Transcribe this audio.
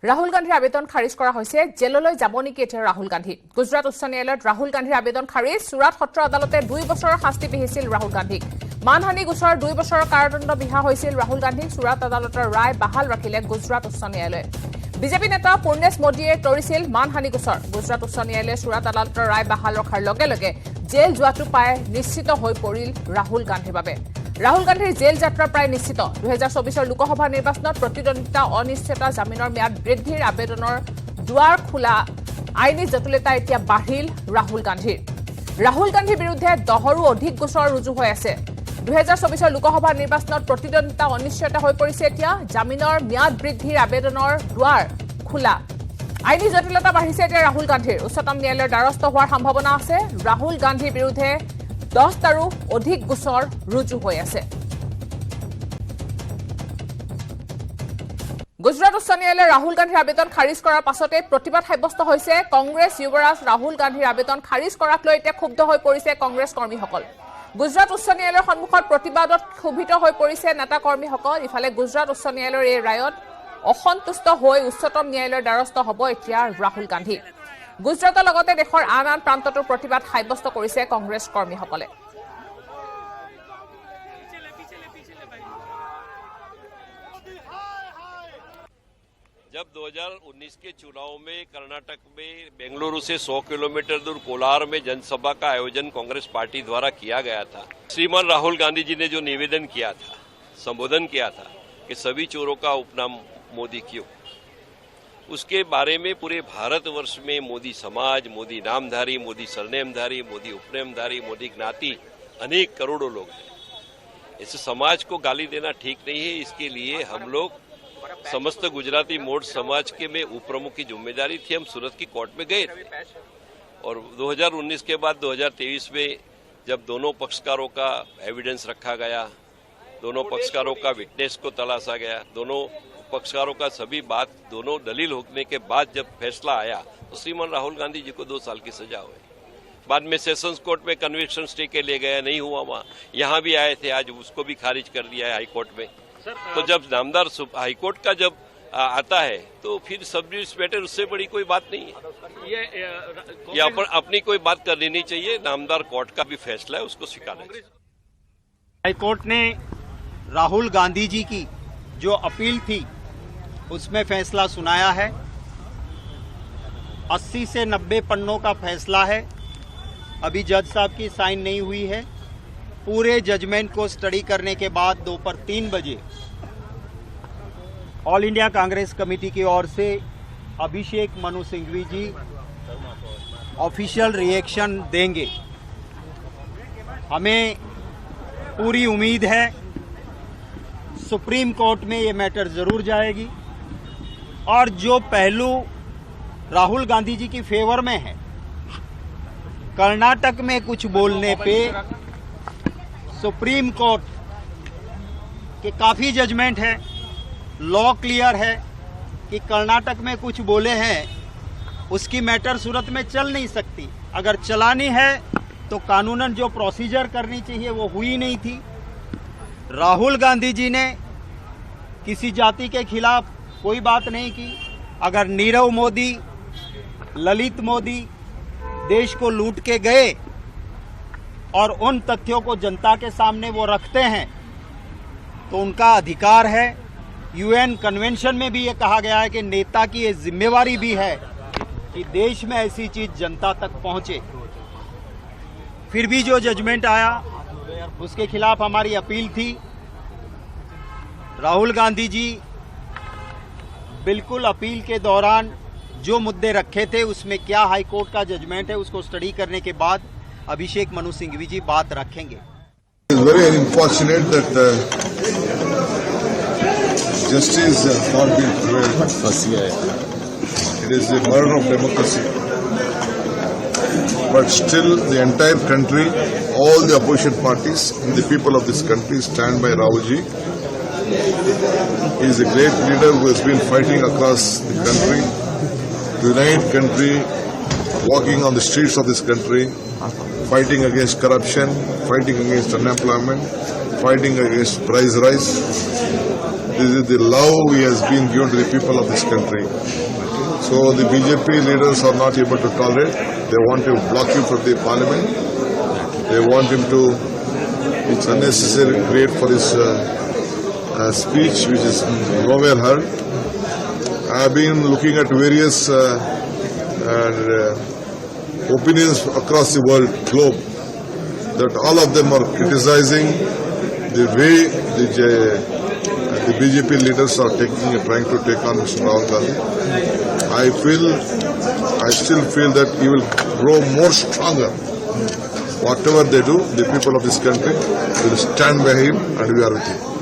राहुल गांधीर आवेदन खारिज करा होइसे जेलলৈ যাব নেকি এতিয়া राहुल गांधी गुजरात उच्च न्यायालयत राहुल गांधीर आवेदन खारिज सूरत सत्र अदालते 2 বছৰৰ শাস্তি বিহিছিল राहुल गांधी मानहानि गोचर 2 বছৰৰ কাৰাদণ্ড বিহা হৈছিল राहुल गांधी सूरत अदालতৰ राय बहाल ৰাখিলে गुजरात उच्च न्यायालय बीजेपी नेता पूर्णेश मोदीয়ে তৰিছিল मानहानि गोचर गुजरात उच्च न्यायालय सूरत अदालতৰ राय बहाल ৰখাৰ লগে লগে जेल যোৱাটো পায় নিশ্চিত হৈ পৰিল राहुल गांधीৰ বাবে राहुल गांधीर जेल यात्रा प्राय निश्चित 2024 लोकसभा निर्वाचन प्रतिद्वंदिता अनिश्चितता जमीनर म्याद बृद्धिर आवेदनर दुआर खोला आईनी जटिलता एतिया बाढ़िल राहुल गांधीर विरुद्धे 10ৰো অধিক গোচৰ रुजु হৈ আছে 2024 लोकसभा निर्वाचन प्रतिद्वंदिता अनिश्चितता হৈ পৰিছে এতিয়া जमीनर म्याद बृद्धिर आवेदनर दुआर खोला आईनी जटिलता बाঢ়িছে এতিয়া राहुल गांधीर उच्चतम न्यायालयৰ দ্বাৰস্থ হোৱাৰ সম্ভাৱনা আছে राहुल गांधीर विरुद्धे 10টাৰো অধিক গোচৰ रुजु হৈ আছে गुजरात उच्च न्यायालय राहुल गांधीर आवेदन खारिज करार पाछते प्रतिबाद साब्यस्त হৈছে कांग्रेस युवराज राहुल गांधीर आवेदन खारिज कराक লৈ এতিয়া ক্ষুব্ধ হৈ পৰিছে कांग्रेस কৰ্মীসকল गुजरात उच्च न्यायालयৰ সন্মুখত প্ৰতিবাদত ক্ষুভিত হৈ পৰিছে নেতা কৰ্মীসকল ইফালে गुजरात उच्च न्यायालয়ৰ এই ৰায়ত অসন্তুষ্ট হৈ উচ্চতম ন্যায়ালয়ৰ দ্বাৰস্থ হ'ব এতিয়া राहुल गांधी गुजरातर लगते देशर आन आन प्रांततो प्रतिबाद साब्यस्त करिছে कांग्रेस कर्मीসকলে जब 2019 के चुनाव में कर्नाटक में बेंगलुरु से 100 किलोमीटर दूर कोलार में जनसभा का आयोजन कांग्रेस पार्टी द्वारा किया गया था श्रीमान राहुल गांधी जी ने जो निवेदन किया था संबोधन किया था कि सभी चोरों का उपनाम मोदी क्यों उसके बारे में पूरे भारतवर्ष में मोदी समाज मोदी नामधारी मोदी सरनेमधारी मोदी उपनेमधारी मोदी ज्ञाति अनेक करोड़ों लोग हैं इस समाज को गाली देना ठीक नहीं है इसके लिए हम लोग समस्त गुजराती मोड़ समाज के में उपप्रमुख की जिम्मेदारी थी हम सूरत की कोर्ट में गए और 2019 के बाद 2023 में जब दोनों पक्षकारों का एविडेंस रखा गया दोनों पक्षकारों का विटनेस को तलाशा गया दोनों पक्षकारों का सभी बात दोनों दलील होने के बाद जब फैसला आया तो श्रीमान राहुल गांधी जी को 2 साल की सजा हुई बाद में सेशंस कोर्ट में कन्विक्शन स्टे के लिए गया नहीं हुआ वहाँ यहाँ भी आए थे आज उसको भी खारिज कर दिया है हाईकोर्ट में तो जब नामदार हाईकोर्ट का जब आता है तो फिर सब जुडिस मैटर उससे बड़ी कोई बात नहीं है ये अपनी कोई बात करनी नहीं चाहिए नामदार कोर्ट का भी फैसला है उसको स्वीकारना चाहिए हाईकोर्ट ने राहुल गांधी जी की जो अपील थी उसमें फैसला सुनाया है 80 से 90 पन्नों का फैसला है अभी जज साहब की साइन नहीं हुई है पूरे जजमेंट को स्टडी करने के बाद दोपहर 3 बजे ऑल इंडिया कांग्रेस कमेटी की ओर से अभिषेक मनु सिंघवी जी ऑफिशियल रिएक्शन देंगे हमें पूरी उम्मीद है सुप्रीम कोर्ट में ये मैटर जरूर जाएगी और जो पहलू राहुल गांधी जी की फेवर में है कर्नाटक में कुछ बोलने पे सुप्रीम कोर्ट के काफी जजमेंट है लॉ क्लियर है कि कर्नाटक में कुछ बोले हैं उसकी मैटर सूरत में चल नहीं सकती अगर चलानी है तो कानूनन जो प्रोसीजर करनी चाहिए वो हुई नहीं थी राहुल गांधी जी ने किसी जाति के खिलाफ कोई बात नहीं की अगर नीरव मोदी ललित मोदी देश को लूट के गए और उन तथ्यों को जनता के सामने वो रखते हैं तो उनका अधिकार है यूएन कन्वेंशन में भी ये कहा गया है कि नेता की ये जिम्मेवारी भी है कि देश में ऐसी चीज जनता तक पहुंचे फिर भी जो जजमेंट आया उसके खिलाफ हमारी अपील थी राहुल गांधी जी बिल्कुल अपील के दौरान जो मुद्दे रखे थे उसमें क्या हाई कोर्ट का जजमेंट है उसको स्टडी करने के बाद अभिषेक मनु सिंघवी जी बात रखेंगे It is very unfortunate that justice has not been prevailed. It is the murder of democracy. But still the entire country, all the opposition parties and the people of this country stand by Rahulji. He is a great leader who has been fighting across the country to unite country, walking on the streets of this country, fighting against corruption, fighting against unemployment, fighting against price rise. This is the love he has been given to the people of this country. So the BJP leaders are not able to tolerate. They want to block him from the parliament. They want him to, it's unnecessary, create for his speech which is nowhere heard. I have been looking at various opinions across the world, globe, that all of them are criticizing the way the BJP leaders are trying to take on Mr. Rahul Gandhi. I still feel that he will grow more stronger. Whatever they do, the people of this country will stand by him and we are with him.